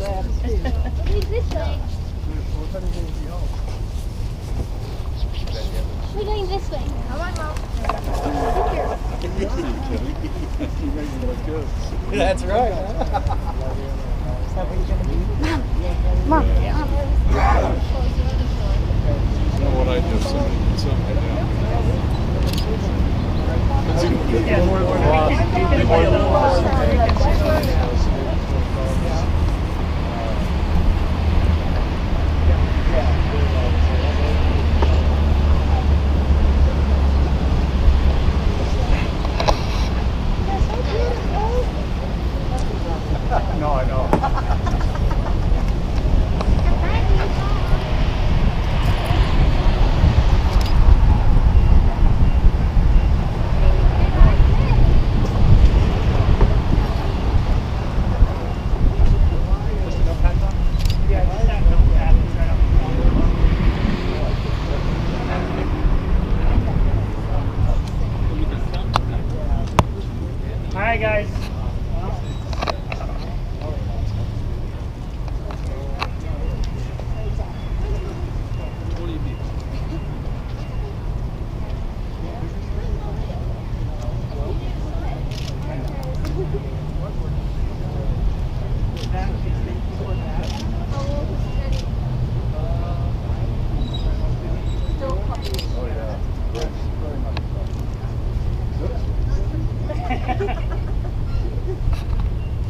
We're going this way. Come on, Mom. That's right. Mom. You know what I do? Somebody put something No, I know. All right, guys.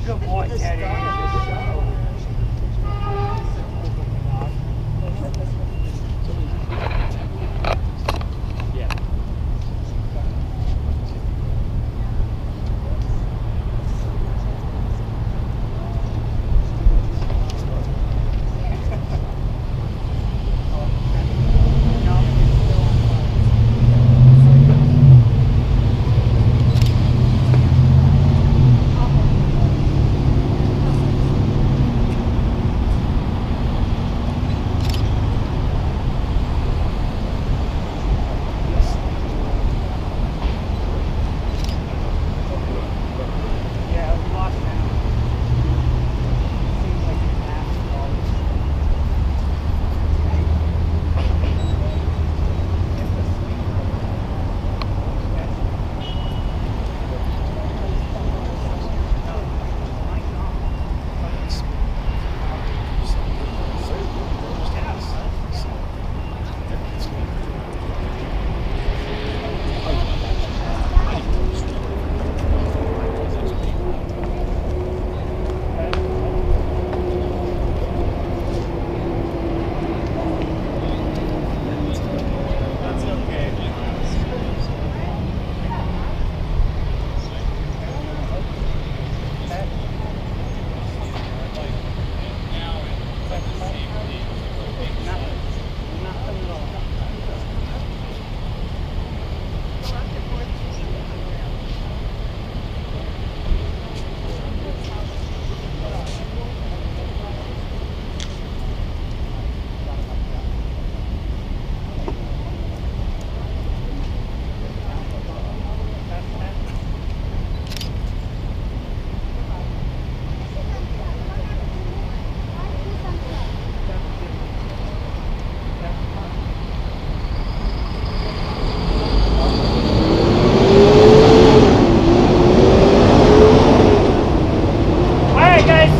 Good boy, Teddy.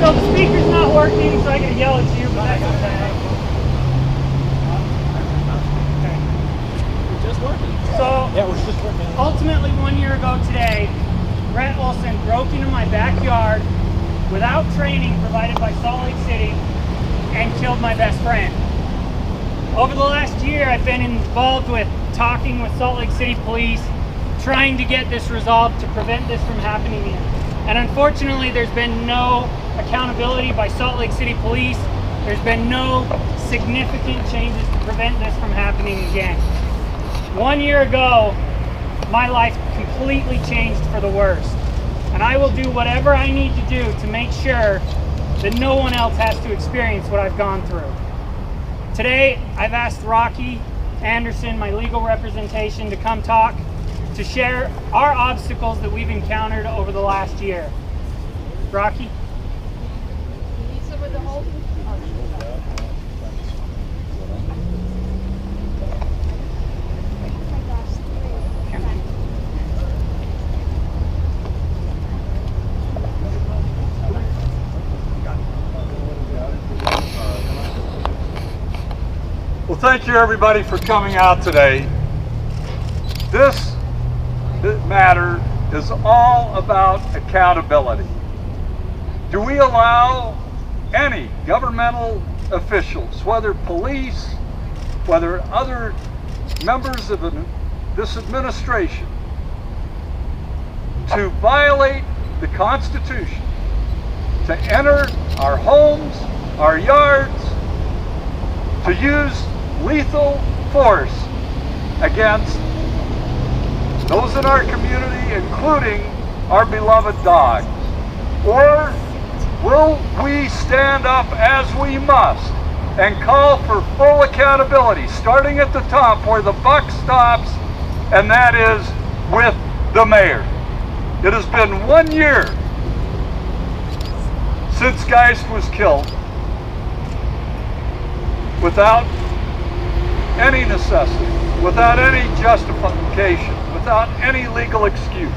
So the speaker's not working, so I gotta yell at you, but that's okay. We're just working. So, Yeah, we're just working. ultimately 1 year ago today, Brett Olson broke into my backyard without training provided by Salt Lake City and killed my best friend. Over the last year, I've been involved with talking with Salt Lake City Police, trying to get this resolved to prevent this from happening again. And unfortunately, there's been no accountability by Salt Lake City Police. There's been no significant changes to prevent this from happening again. 1 year ago, my life completely changed for the worst. And I will do whatever I need to do to make sure that no one else has to experience what I've gone through. Today, I've asked Rocky Anderson, my legal representation, to come talk, to share our obstacles that we've encountered over the last year. Rocky? You need someone the whole. Well, thank you everybody for coming out today. This matter is all about accountability. Do we allow any governmental officials, whether police, whether other members of this administration, to violate the Constitution, to enter our homes, our yards, to use lethal force against those in our community, including our beloved dogs? Or will we stand up as we must and call for full accountability, starting at the top where the buck stops, and that is with the mayor? It has been 1 year since Geist was killed without any necessity, without any justification, without any legal excuse.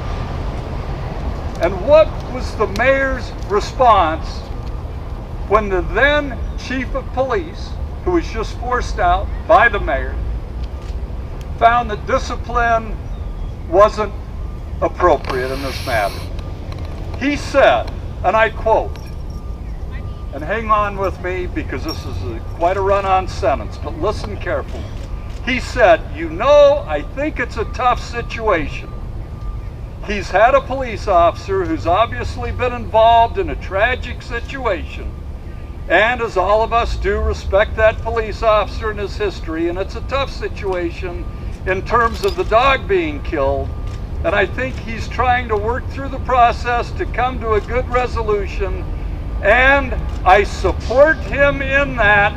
And what was the mayor's response when the then chief of police, who was just forced out by the mayor, found that discipline wasn't appropriate in this matter? He said, and I quote, and hang on with me because this is quite a run-on sentence, but listen carefully. He said, "You know, I think it's a tough situation. He's had a police officer who's obviously been involved in a tragic situation, and as all of us do, respect that police officer and his history, and it's a tough situation in terms of the dog being killed, and I think he's trying to work through the process to come to a good resolution, and I support him in that,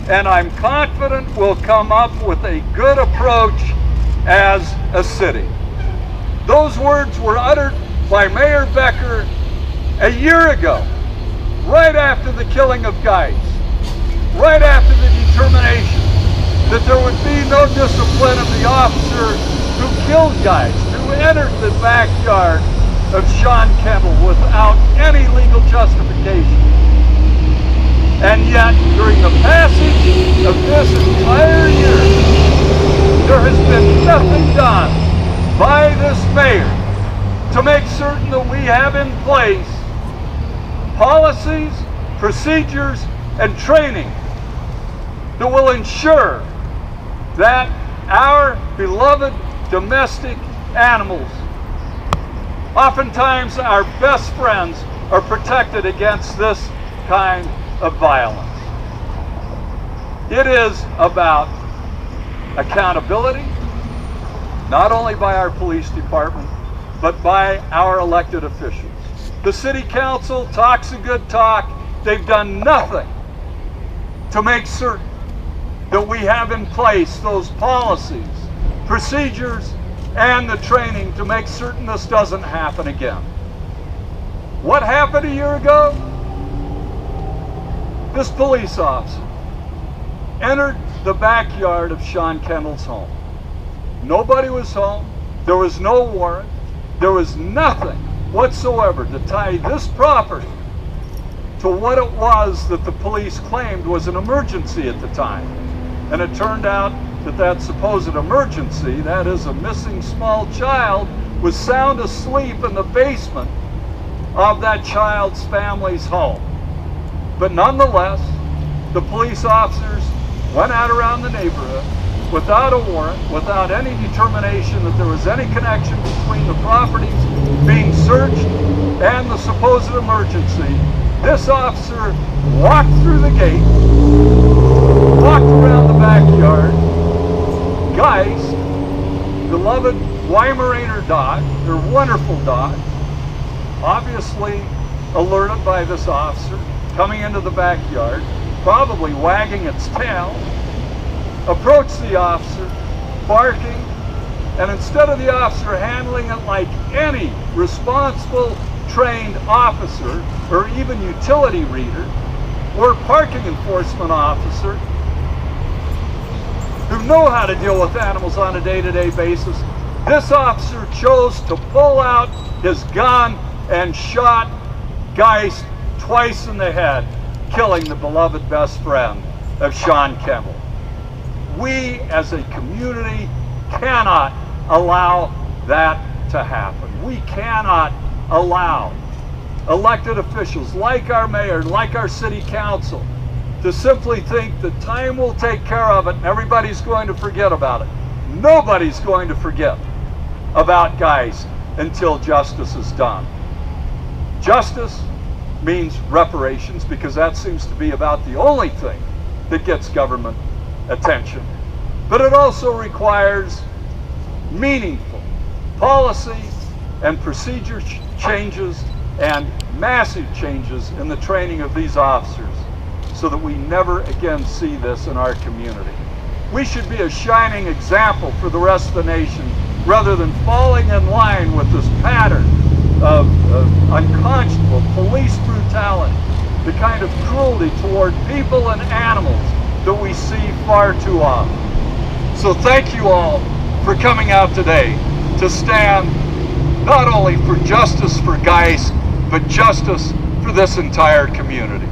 and I'm confident we'll come up with a good approach as a city." Those words were uttered by Mayor Becker a year ago, right after the killing of Geist, right after the determination that there would be no discipline of the officer who killed Geist, who entered the backyard of Sean Kendall without any legal justification. And yet, during the passage of this entire year, there has been nothing done by this mayor to make certain that we have in place policies, procedures, and training that will ensure that our beloved domestic animals, oftentimes our best friends, are protected against this kind of violence. It is about accountability, not only by our police department, but by our elected officials. The city council talks a good talk. They've done nothing to make certain that we have in place those policies, procedures, and the training to make certain this doesn't happen again. What happened a year ago? This police officer entered the backyard of Sean Kendall's home. Nobody was home. There was no warrant. There was nothing whatsoever to tie this property to what it was that the police claimed was an emergency at the time. And it turned out that that supposed emergency, that is a missing small child, was sound asleep in the basement of that child's family's home. But nonetheless, the police officers went out around the neighborhood without a warrant, without any determination that there was any connection between the properties being searched and the supposed emergency. This officer walked through the gate, walked around the backyard. Geist, beloved Weimaraner dog, their wonderful dog, obviously alerted by this officer, coming into the backyard, probably wagging its tail, approached the officer, barking, and instead of the officer handling it like any responsible, trained officer or even utility reader, or parking enforcement officer who know how to deal with animals on a day-to-day basis. This officer chose to pull out his gun and shot Geist twice in the head, killing the beloved best friend of Sean Kemmel. We as a community cannot allow that to happen. We cannot allow elected officials like our mayor, like our city council, to simply think that time will take care of it and everybody's going to forget about it. Nobody's going to forget about Geist until justice is done. Justice means reparations, because that seems to be about the only thing that gets government attention. But it also requires meaningful policy and procedure changes and massive changes in the training of these officers so that we never again see this in our community. We should be a shining example for the rest of the nation rather than falling in line with this pattern of unconscionable police brutality, the kind of cruelty toward people and animals that we see far too often. So thank you all for coming out today to stand not only for justice for Geist, but justice for this entire community.